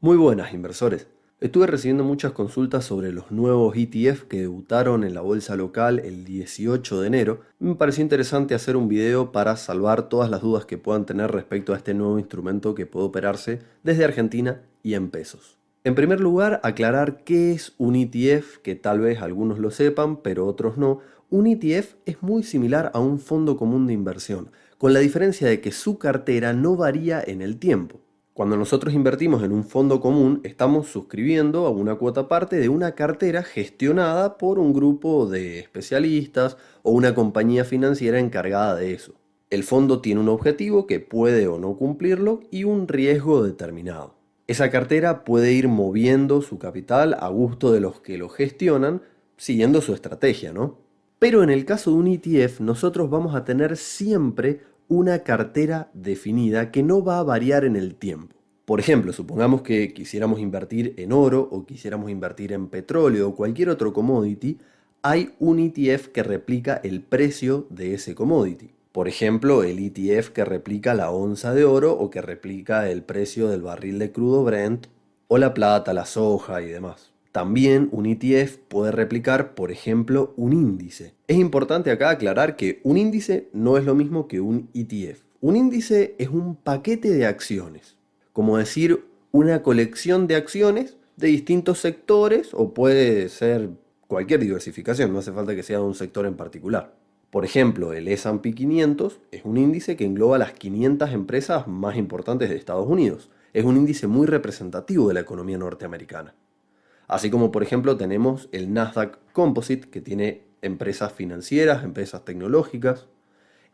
Muy buenas, inversores. Estuve recibiendo muchas consultas sobre los nuevos ETF que debutaron en la bolsa local el 18 de enero. Me pareció interesante hacer un video para salvar todas las dudas que puedan tener respecto a este nuevo instrumento que puede operarse desde Argentina y en pesos. En primer lugar, aclarar qué es un ETF, que tal vez algunos lo sepan, pero otros no. Un ETF es muy similar a un fondo común de inversión, con la diferencia de que su cartera no varía en el tiempo. Cuando nosotros invertimos en un fondo común, estamos suscribiendo a una cuota parte de una cartera gestionada por un grupo de especialistas o una compañía financiera encargada de eso. El fondo tiene un objetivo que puede o no cumplirlo y un riesgo determinado. Esa cartera puede ir moviendo su capital a gusto de los que lo gestionan, siguiendo su estrategia, ¿no? Pero en el caso de un ETF, nosotros vamos a tener siempre una cartera definida que no va a variar en el tiempo. Por ejemplo, supongamos que quisiéramos invertir en oro o quisiéramos invertir en petróleo o cualquier otro commodity, hay un ETF que replica el precio de ese commodity. Por ejemplo, el ETF que replica la onza de oro o que replica el precio del barril de crudo Brent o la plata, la soja y demás. También un ETF puede replicar, por ejemplo, un índice. Es importante acá aclarar que un índice no es lo mismo que un ETF. Un índice es un paquete de acciones, como decir una colección de acciones de distintos sectores o puede ser cualquier diversificación, no hace falta que sea de un sector en particular. Por ejemplo, el S&P 500 es un índice que engloba las 500 empresas más importantes de Estados Unidos. Es un índice muy representativo de la economía norteamericana. Así como por ejemplo tenemos el Nasdaq Composite, que tiene empresas financieras, empresas tecnológicas.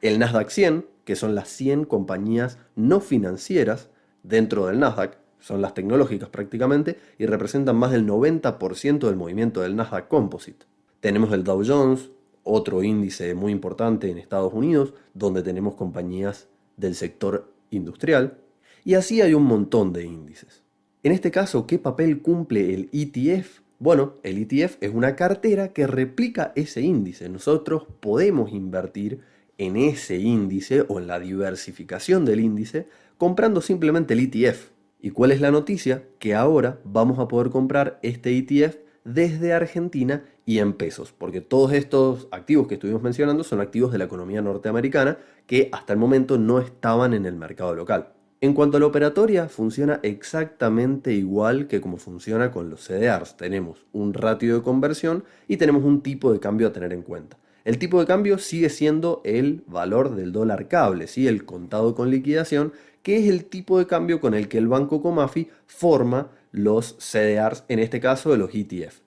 El Nasdaq 100, que son las 100 compañías no financieras dentro del Nasdaq, son las tecnológicas prácticamente, y representan más del 90% del movimiento del Nasdaq Composite. Tenemos el Dow Jones, otro índice muy importante en Estados Unidos, donde tenemos compañías del sector industrial. Y así hay un montón de índices. En este caso, ¿qué papel cumple el ETF? Bueno, el ETF es una cartera que replica ese índice. Nosotros podemos invertir en ese índice o en la diversificación del índice comprando simplemente el ETF. ¿Y cuál es la noticia? Que ahora vamos a poder comprar este ETF desde Argentina y en pesos, porque todos estos activos que estuvimos mencionando son activos de la economía norteamericana que hasta el momento no estaban en el mercado local. En cuanto a la operatoria, funciona exactamente igual que como funciona con los CDRs. Tenemos un ratio de conversión y tenemos un tipo de cambio a tener en cuenta. El tipo de cambio sigue siendo el valor del dólar cable, ¿sí? El contado con liquidación, que es el tipo de cambio con el que el Banco Comafi forma los CDRs, en este caso de los ETF.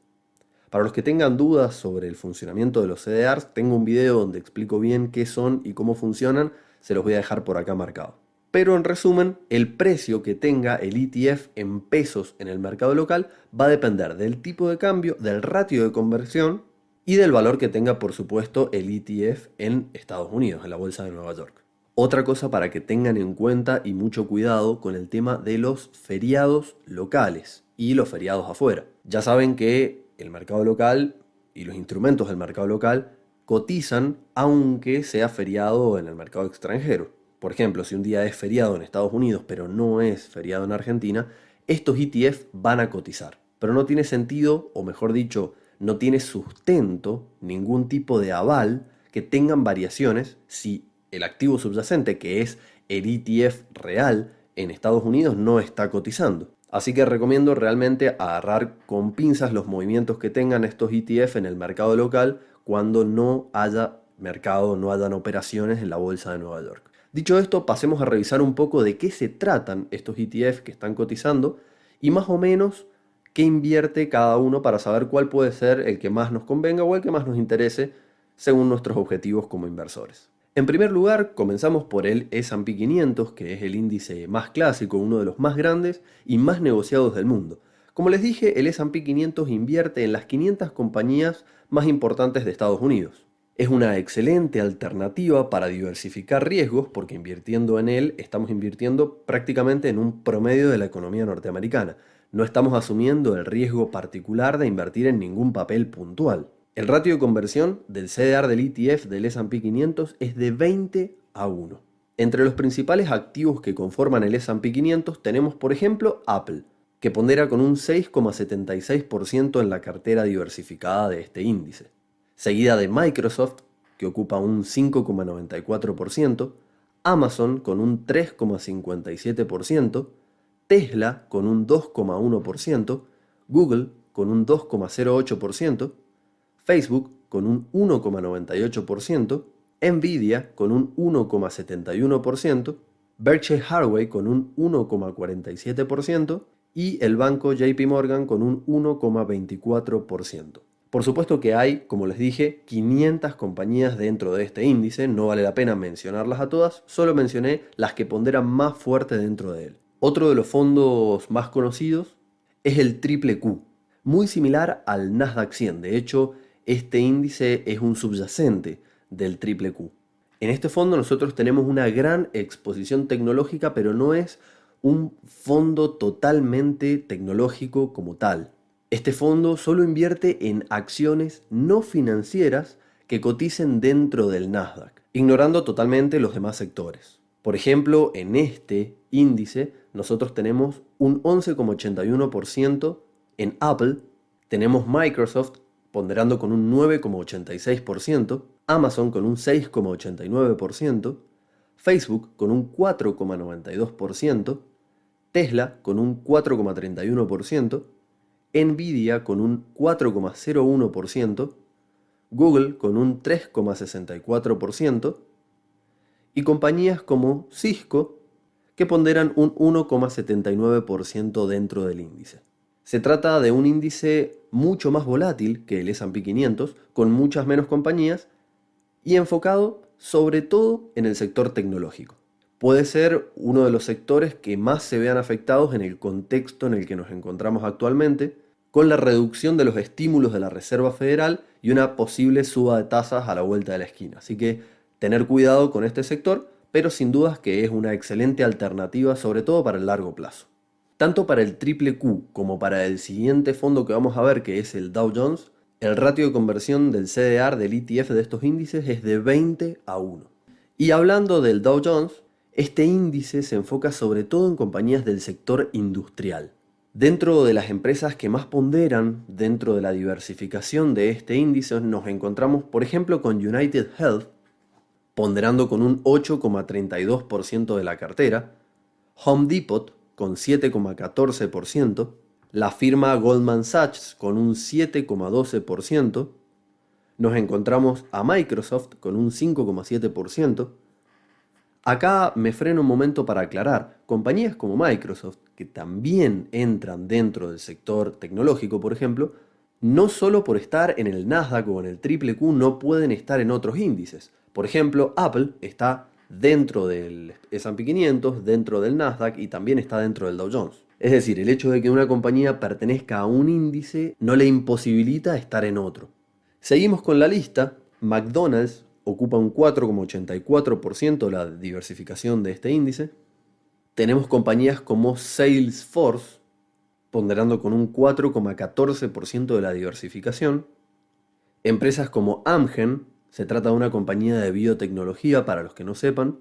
Para los que tengan dudas sobre el funcionamiento de los CDRs, tengo un video donde explico bien qué son y cómo funcionan, se los voy a dejar por acá marcado. Pero en resumen, el precio que tenga el ETF en pesos en el mercado local va a depender del tipo de cambio, del ratio de conversión y del valor que tenga, por supuesto, el ETF en Estados Unidos, en la bolsa de Nueva York. Otra cosa para que tengan en cuenta y mucho cuidado con el tema de los feriados locales y los feriados afuera. Ya saben que el mercado local y los instrumentos del mercado local cotizan aunque sea feriado en el mercado extranjero. Por ejemplo, si un día es feriado en Estados Unidos pero no es feriado en Argentina, estos ETF van a cotizar. Pero no tiene sentido, o mejor dicho, no tiene sustento, ningún tipo de aval que tengan variaciones si el activo subyacente, que es el ETF real en Estados Unidos, no está cotizando. Así que recomiendo realmente agarrar con pinzas los movimientos que tengan estos ETF en el mercado local cuando no haya mercado, no hayan operaciones en la bolsa de Nueva York. Dicho esto, pasemos a revisar un poco de qué se tratan estos ETF que están cotizando y más o menos qué invierte cada uno para saber cuál puede ser el que más nos convenga o el que más nos interese según nuestros objetivos como inversores. En primer lugar, comenzamos por el S&P 500, que es el índice más clásico, uno de los más grandes y más negociados del mundo. Como les dije, el S&P 500 invierte en las 500 compañías más importantes de Estados Unidos. Es una excelente alternativa para diversificar riesgos porque invirtiendo en él estamos invirtiendo prácticamente en un promedio de la economía norteamericana. No estamos asumiendo el riesgo particular de invertir en ningún papel puntual. El ratio de conversión del CDR del ETF del S&P 500 es de 20:1. Entre los principales activos que conforman el S&P 500 tenemos, por ejemplo, Apple, que pondera con un 6,76% en la cartera diversificada de este índice, seguida de Microsoft, que ocupa un 5,94%, Amazon con un 3,57%, Tesla con un 2,1%, Google con un 2,08%, Facebook con un 1,98%, Nvidia con un 1,71%, Berkshire Hathaway con un 1,47% y el banco JP Morgan con un 1,24%. Por supuesto que hay, como les dije, 500 compañías dentro de este índice, no vale la pena mencionarlas a todas, solo mencioné las que ponderan más fuerte dentro de él. Otro de los fondos más conocidos es el Triple Q, muy similar al Nasdaq 100, de hecho este índice es un subyacente del Triple Q. En este fondo nosotros tenemos una gran exposición tecnológica, pero no es un fondo totalmente tecnológico como tal. Este fondo solo invierte en acciones no financieras que coticen dentro del Nasdaq, ignorando totalmente los demás sectores. Por ejemplo, en este índice nosotros tenemos un 11,81% en Apple, tenemos Microsoft ponderando con un 9,86%, Amazon con un 6,89%, Facebook con un 4,92%, Tesla con un 4,31%, Nvidia con un 4,01%, Google con un 3,64% y compañías como Cisco que ponderan un 1,79% dentro del índice. Se trata de un índice mucho más volátil que el S&P 500, con muchas menos compañías y enfocado sobre todo en el sector tecnológico. Puede ser uno de los sectores que más se vean afectados en el contexto en el que nos encontramos actualmente, con la reducción de los estímulos de la Reserva Federal y una posible suba de tasas a la vuelta de la esquina. Así que tener cuidado con este sector, pero sin dudas que es una excelente alternativa, sobre todo para el largo plazo. Tanto para el Triple Q como para el siguiente fondo que vamos a ver, que es el Dow Jones, el ratio de conversión del CDR del ETF de estos índices es de 20:1. Y hablando del Dow Jones, este índice se enfoca sobre todo en compañías del sector industrial. Dentro de las empresas que más ponderan dentro de la diversificación de este índice nos encontramos, por ejemplo, con United Health, ponderando con un 8,32% de la cartera, Home Depot con 7,14%, la firma Goldman Sachs con un 7,12%, nos encontramos a Microsoft con un 5,7%. Acá me freno un momento para aclarar, compañías como Microsoft, que también entran dentro del sector tecnológico, por ejemplo, no solo por estar en el Nasdaq o en el Triple Q no pueden estar en otros índices. Por ejemplo, Apple está dentro del S&P 500, dentro del Nasdaq y también está dentro del Dow Jones. Es decir, el hecho de que una compañía pertenezca a un índice no le imposibilita estar en otro. Seguimos con la lista. McDonald's ocupa un 4,84% de la diversificación de este índice. Tenemos compañías como Salesforce, ponderando con un 4,14% de la diversificación. Empresas como Amgen, se trata de una compañía de biotecnología para los que no sepan,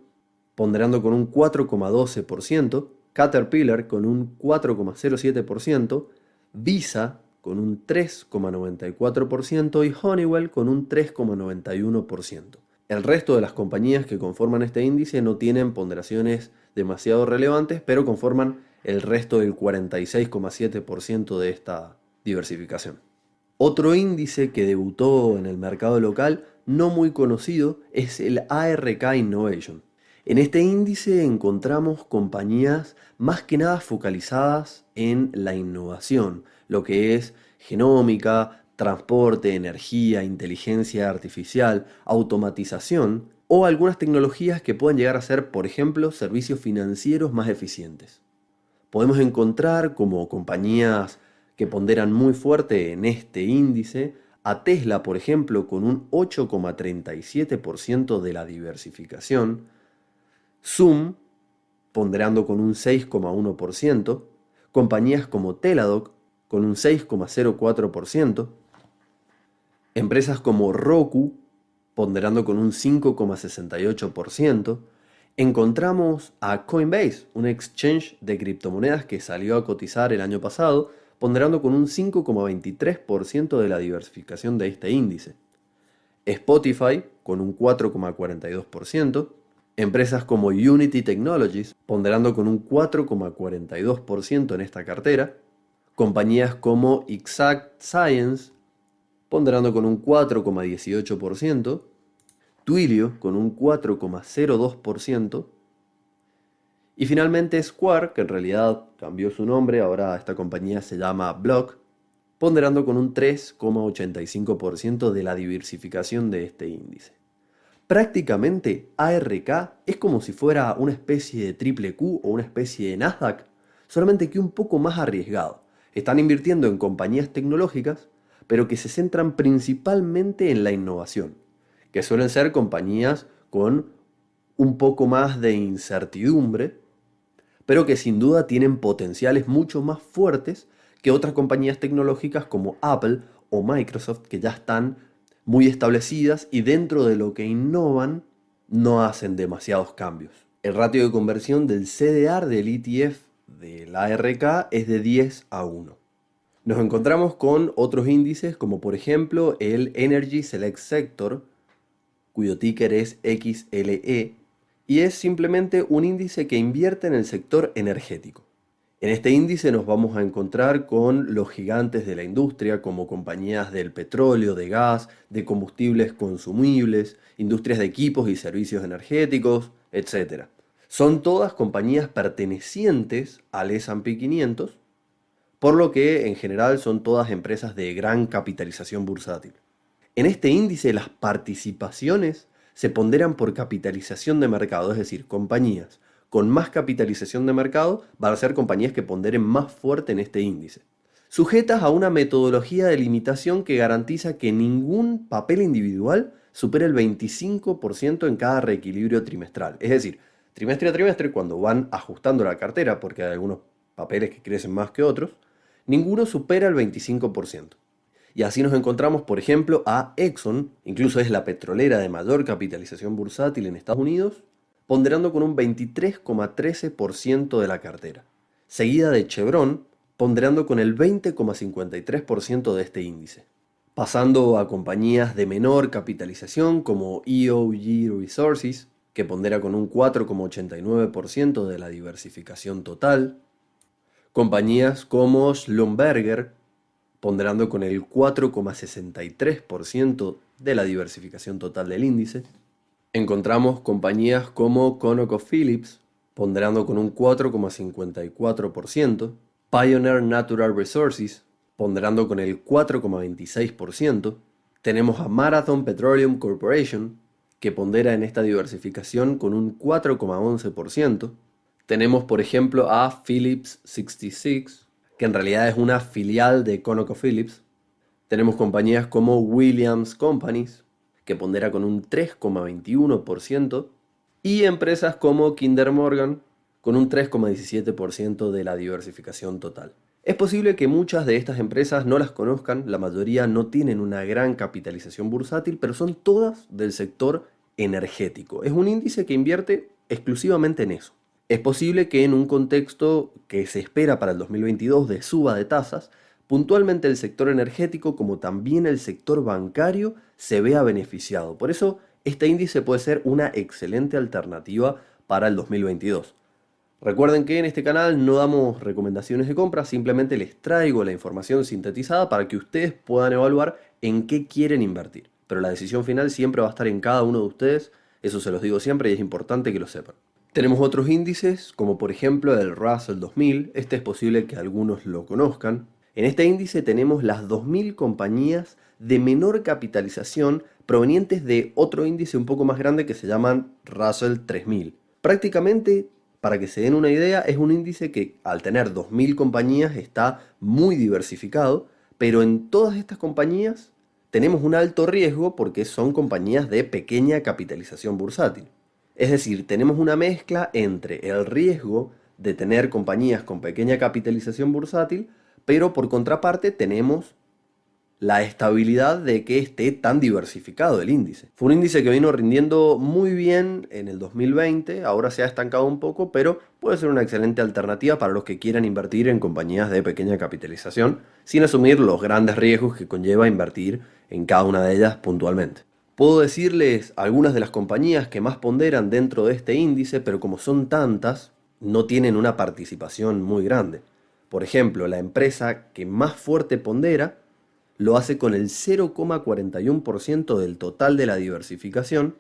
ponderando con un 4,12%. Caterpillar con un 4,07%. Visa con un 3,94% y Honeywell con un 3,91%. El resto de las compañías que conforman este índice no tienen ponderaciones demasiado relevantes, pero conforman el resto del 46,7% de esta diversificación. Otro índice que debutó en el mercado local, no muy conocido, es el ARK Innovation. En este índice encontramos compañías más que nada focalizadas en la innovación, lo que es genómica, transporte, energía, inteligencia artificial, automatización o algunas tecnologías que puedan llegar a ser, por ejemplo, servicios financieros más eficientes. Podemos encontrar como compañías que ponderan muy fuerte en este índice a Tesla, por ejemplo, con un 8,37% de la diversificación, Zoom, ponderando con un 6,1%, compañías como Teladoc, con un 6,04%, empresas como Roku, ponderando con un 5,68%, Encontramos a Coinbase, un exchange de criptomonedas que salió a cotizar el año pasado, ponderando con un 5,23% de la diversificación de este índice. Spotify con un 4,42%, empresas como Unity Technologies ponderando con un 4,42% en esta cartera, compañías como Exact Science ponderando con un 4,18%, Twilio con un 4,02%, y finalmente Square, que en realidad cambió su nombre, ahora esta compañía se llama Block, ponderando con un 3,85% de la diversificación de este índice. Prácticamente ARK es como si fuera una especie de triple Q o una especie de Nasdaq, solamente que un poco más arriesgado. Están invirtiendo en compañías tecnológicas, pero que se centran principalmente en la innovación, que suelen ser compañías con un poco más de incertidumbre, pero que sin duda tienen potenciales mucho más fuertes que otras compañías tecnológicas como Apple o Microsoft, que ya están muy establecidas y dentro de lo que innovan no hacen demasiados cambios. El ratio de conversión del CDR del ETF de la ARK es de 10:1. Nos encontramos con otros índices como por ejemplo el Energy Select Sector, cuyo ticker es XLE, y es simplemente un índice que invierte en el sector energético. En este índice nos vamos a encontrar con los gigantes de la industria como compañías del petróleo, de gas, de combustibles consumibles, industrias de equipos y servicios energéticos, etc. Son todas compañías pertenecientes al S&P 500, por lo que en general son todas empresas de gran capitalización bursátil. En este índice las participaciones se ponderan por capitalización de mercado, es decir, compañías con más capitalización de mercado van a ser compañías que ponderen más fuerte en este índice, sujetas a una metodología de limitación que garantiza que ningún papel individual supere el 25% en cada reequilibrio trimestral. Es decir, trimestre a trimestre, cuando van ajustando la cartera, porque hay algunos papeles que crecen más que otros, ninguno supera el 25%. Y así nos encontramos, por ejemplo, a Exxon, incluso es la petrolera de mayor capitalización bursátil en Estados Unidos, ponderando con un 23,13% de la cartera, seguida de Chevron, ponderando con el 20,53% de este índice. Pasando a compañías de menor capitalización como EOG Resources, que pondera con un 4,89% de la diversificación total, compañías como Schlumberger, ponderando con el 4,63% de la diversificación total del índice. Encontramos compañías como ConocoPhillips, ponderando con un 4,54%, Pioneer Natural Resources, ponderando con el 4,26%, tenemos a Marathon Petroleum Corporation, que pondera en esta diversificación con un 4,11%, tenemos por ejemplo a Phillips 66, que en realidad es una filial de ConocoPhillips, tenemos compañías como Williams Companies, que pondera con un 3,21%, y empresas como Kinder Morgan, con un 3,17% de la diversificación total. Es posible que muchas de estas empresas no las conozcan, la mayoría no tienen una gran capitalización bursátil, pero son todas del sector energético. Es un índice que invierte exclusivamente en eso. Es posible que en un contexto que se espera para el 2022 de suba de tasas, puntualmente el sector energético como también el sector bancario se vea beneficiado. Por eso este índice puede ser una excelente alternativa para el 2022. Recuerden que en este canal no damos recomendaciones de compra, simplemente les traigo la información sintetizada para que ustedes puedan evaluar en qué quieren invertir. Pero la decisión final siempre va a estar en cada uno de ustedes, eso se los digo siempre y es importante que lo sepan. Tenemos otros índices, como por ejemplo el Russell 2000, este es posible que algunos lo conozcan. En este índice tenemos las 2000 compañías de menor capitalización provenientes de otro índice un poco más grande que se llaman Russell 3000. Prácticamente, para que se den una idea, es un índice que al tener 2000 compañías está muy diversificado, pero en todas estas compañías tenemos un alto riesgo porque son compañías de pequeña capitalización bursátil. Es decir, tenemos una mezcla entre el riesgo de tener compañías con pequeña capitalización bursátil, pero por contraparte tenemos la estabilidad de que esté tan diversificado el índice. Fue un índice que vino rindiendo muy bien en el 2020, ahora se ha estancado un poco, pero puede ser una excelente alternativa para los que quieran invertir en compañías de pequeña capitalización, sin asumir los grandes riesgos que conlleva invertir en cada una de ellas puntualmente. Puedo decirles algunas de las compañías que más ponderan dentro de este índice, pero como son tantas, no tienen una participación muy grande. Por ejemplo, la empresa que más fuerte pondera lo hace con el 0,41% del total de la diversificación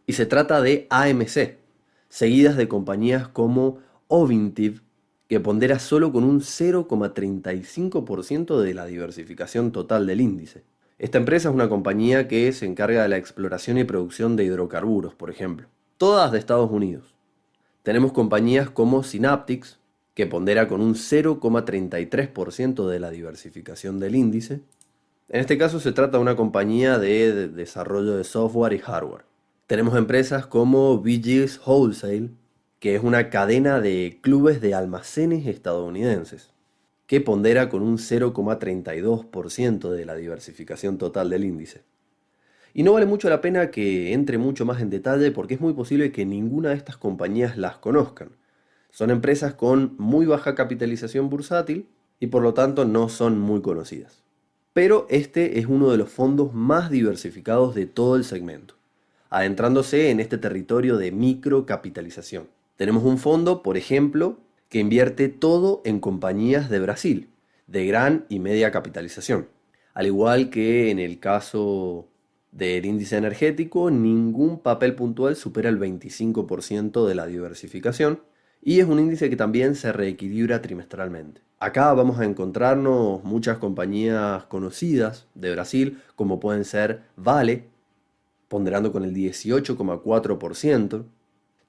y se trata de AMC, seguidas de compañías como Ovintiv, que pondera solo con un 0,35% de la diversificación total del índice. Esta empresa es una compañía que se encarga de la exploración y producción de hidrocarburos, por ejemplo, todas de Estados Unidos. Tenemos compañías como Synaptics, que pondera con un 0,33% de la diversificación del índice. En este caso se trata de una compañía de desarrollo de software y hardware. Tenemos empresas como BJ's Wholesale, que es una cadena de clubes de almacenes estadounidenses, que pondera con un 0,32% de la diversificación total del índice. Y no vale mucho la pena que entre mucho más en detalle porque es muy posible que ninguna de estas compañías las conozcan. Son empresas con muy baja capitalización bursátil y por lo tanto no son muy conocidas. Pero este es uno de los fondos más diversificados de todo el segmento, adentrándose en este territorio de microcapitalización. Tenemos un fondo, por ejemplo, que invierte todo en compañías de Brasil, de gran y media capitalización. Al igual que en el caso del índice energético, ningún papel puntual supera el 25% de la diversificación y es un índice que también se reequilibra trimestralmente. Acá vamos a encontrarnos muchas compañías conocidas de Brasil, como pueden ser Vale, ponderando con el 18,4%.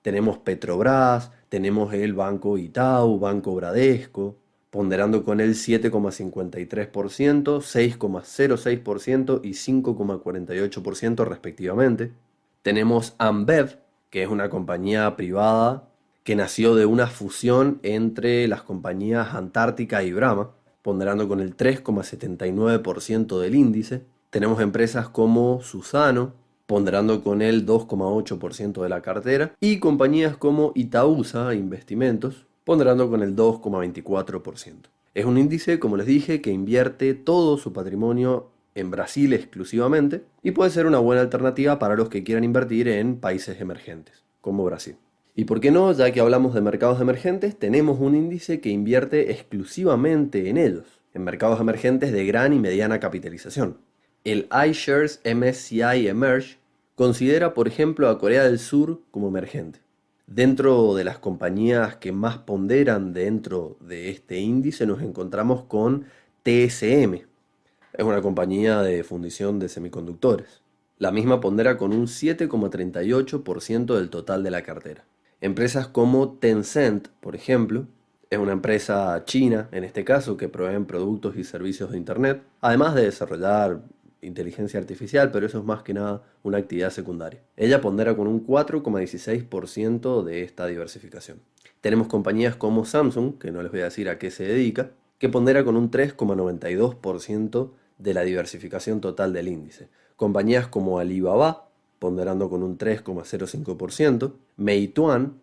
Tenemos Petrobras, tenemos el Banco Itaú, Banco Bradesco, ponderando con el 7,53%, 6,06% y 5,48% respectivamente. Tenemos Ambev, que es una compañía privada que nació de una fusión entre las compañías Antártica y Brahma, ponderando con el 3,79% del índice. Tenemos empresas como Suzano, ponderando con el 2,8% de la cartera, y compañías como Itaúsa Investimentos, ponderando con el 2,24%. Es un índice, como les dije, que invierte todo su patrimonio en Brasil exclusivamente y puede ser una buena alternativa para los que quieran invertir en países emergentes, como Brasil. Y por qué no, ya que hablamos de mercados emergentes, tenemos un índice que invierte exclusivamente en ellos, en mercados emergentes de gran y mediana capitalización. El iShares MSCI Emerge considera, por ejemplo, a Corea del Sur como emergente. Dentro de las compañías que más ponderan dentro de este índice nos encontramos con TSM. Es una compañía de fundición de semiconductores. La misma pondera con un 7,38% del total de la cartera. Empresas como Tencent, por ejemplo, es una empresa china, en este caso, que proveen productos y servicios de Internet, además de desarrollar inteligencia artificial, pero eso es más que nada una actividad secundaria. Ella pondera con un 4,16% de esta diversificación. Tenemos compañías como Samsung, que no les voy a decir a qué se dedica, que pondera con un 3,92% de la diversificación total del índice. Compañías como Alibaba, ponderando con un 3,05%. Meituan,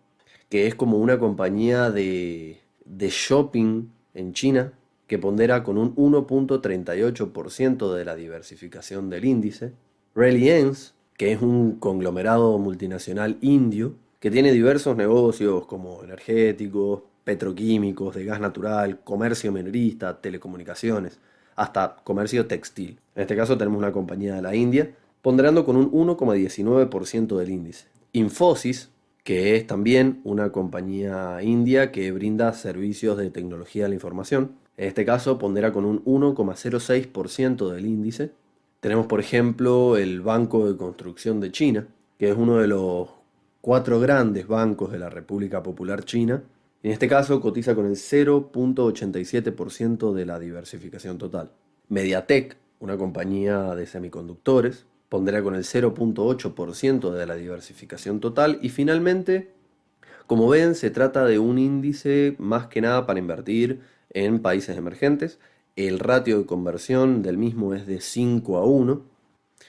que es como una compañía de shopping en China, que pondera con un 1,38% de la diversificación del índice. Reliance, que es un conglomerado multinacional indio, que tiene diversos negocios como energéticos, petroquímicos, de gas natural, comercio minorista, telecomunicaciones, hasta comercio textil. En este caso tenemos una compañía de la India, ponderando con un 1,19% del índice. Infosys, que es también una compañía india que brinda servicios de tecnología de la información. En este caso pondera con un 1,06% del índice. Tenemos, por ejemplo, el Banco de Construcción de China, que es uno de los 4 grandes bancos de la República Popular China. En este caso cotiza con el 0,87% de la diversificación total. MediaTek, una compañía de semiconductores, pondera con el 0,8% de la diversificación total. Y finalmente, como ven, se trata de un índice más que nada para invertir en países emergentes. el ratio de conversión del mismo es de 5 a 1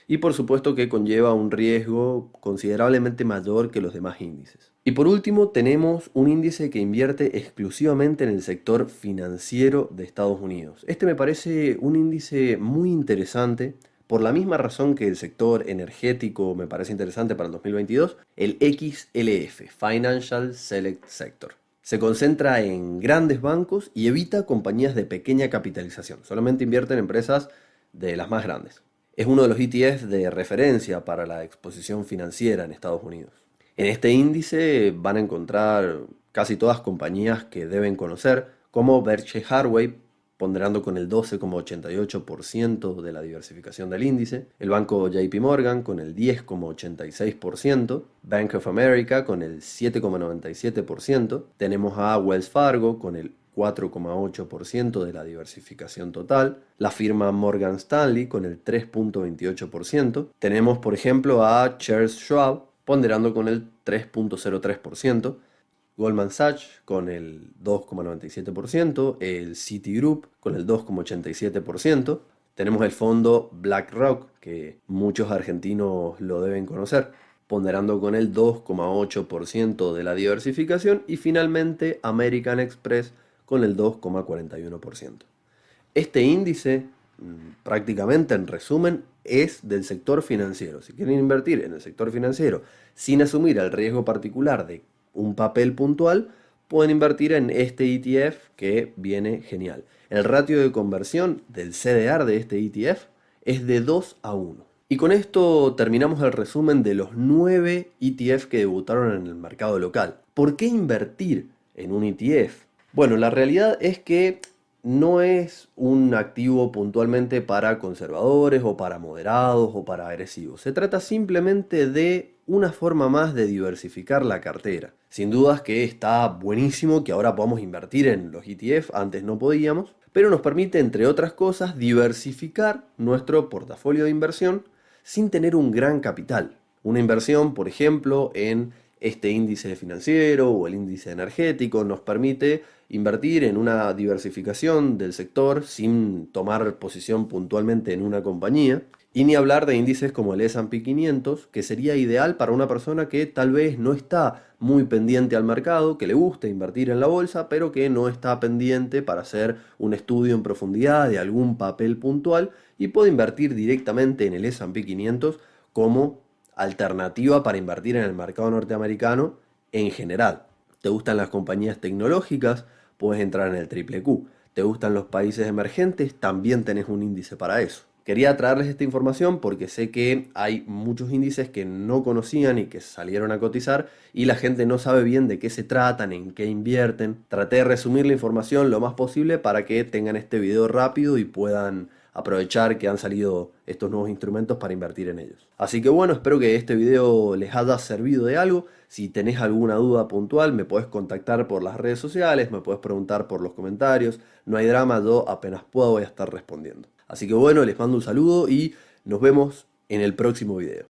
y por supuesto que conlleva un riesgo considerablemente mayor que los demás índices. Y por último tenemos un índice que invierte exclusivamente en el sector financiero de Estados Unidos. Este me parece un índice muy interesante por la misma razón que el sector energético me parece interesante para el 2022, el XLF, Financial Select Sector. Se concentra en grandes bancos y evita compañías de pequeña capitalización. Solamente invierte en empresas de las más grandes. Es uno de los ETFs de referencia para la exposición financiera en Estados Unidos. En este índice van a encontrar casi todas compañías que deben conocer, como Berkshire Hathaway, ponderando con el 12,88% de la diversificación del índice, el banco JP Morgan con el 10,86%, Bank of America con el 7,97%, tenemos a Wells Fargo con el 4,8% de la diversificación total, la firma Morgan Stanley con el 3,28%, tenemos por ejemplo a Charles Schwab ponderando con el 3,03%, Goldman Sachs con el 2,97%, el Citigroup con el 2,87%, tenemos el fondo BlackRock, que muchos argentinos lo deben conocer, ponderando con el 2,8% de la diversificación, y finalmente American Express con el 2,41%. Este índice, prácticamente en resumen, es del sector financiero. Si quieren invertir en el sector financiero sin asumir el riesgo particular de un papel puntual, pueden invertir en este ETF que viene genial. El ratio de conversión del CDR de este ETF es de 2 a 1. Y con esto terminamos el resumen de los 9 ETF que debutaron en el mercado local. ¿Por qué invertir en un ETF? Bueno, la realidad es que no es un activo puntualmente para conservadores o para moderados o para agresivos. Se trata simplemente de una forma más de diversificar la cartera. Sin dudas que está buenísimo que ahora podamos invertir en los ETF, antes no podíamos, pero nos permite, entre otras cosas, diversificar nuestro portafolio de inversión sin tener un gran capital. Una inversión, por ejemplo, en este índice financiero o el índice energético nos permite invertir en una diversificación del sector sin tomar posición puntualmente en una compañía. Y ni hablar de índices como el S&P 500, que sería ideal para una persona que tal vez no está muy pendiente al mercado, que le gusta invertir en la bolsa, pero que no está pendiente para hacer un estudio en profundidad de algún papel puntual y puede invertir directamente en el S&P 500 como alternativa para invertir en el mercado norteamericano en general. ¿Te gustan las compañías tecnológicas? Puedes entrar en el triple Q. ¿Te gustan los países emergentes? También tenés un índice para eso. Quería traerles esta información porque sé que hay muchos índices que no conocían y que salieron a cotizar y la gente no sabe bien de qué se tratan, en qué invierten. Traté de resumir la información lo más posible para que tengan este video rápido y puedan aprovechar que han salido estos nuevos instrumentos para invertir en ellos. Así que bueno, espero que este video les haya servido de algo. Si tenés alguna duda puntual, me podés contactar por las redes sociales, me podés preguntar por los comentarios. No hay drama, yo apenas pueda voy a estar respondiendo. Así que bueno, les mando un saludo y nos vemos en el próximo video.